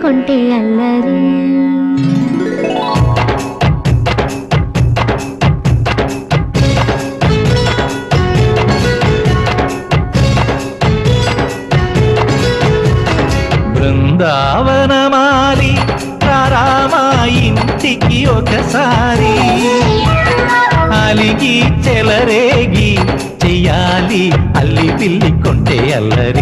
కొంటే అల్లరి. బృందావనమాలి రామా ఇంటికి ఒకసారి, అలిగి చెలరేగి చెయ్యాలి అల్లి పిల్లి కొంటే అల్లరి.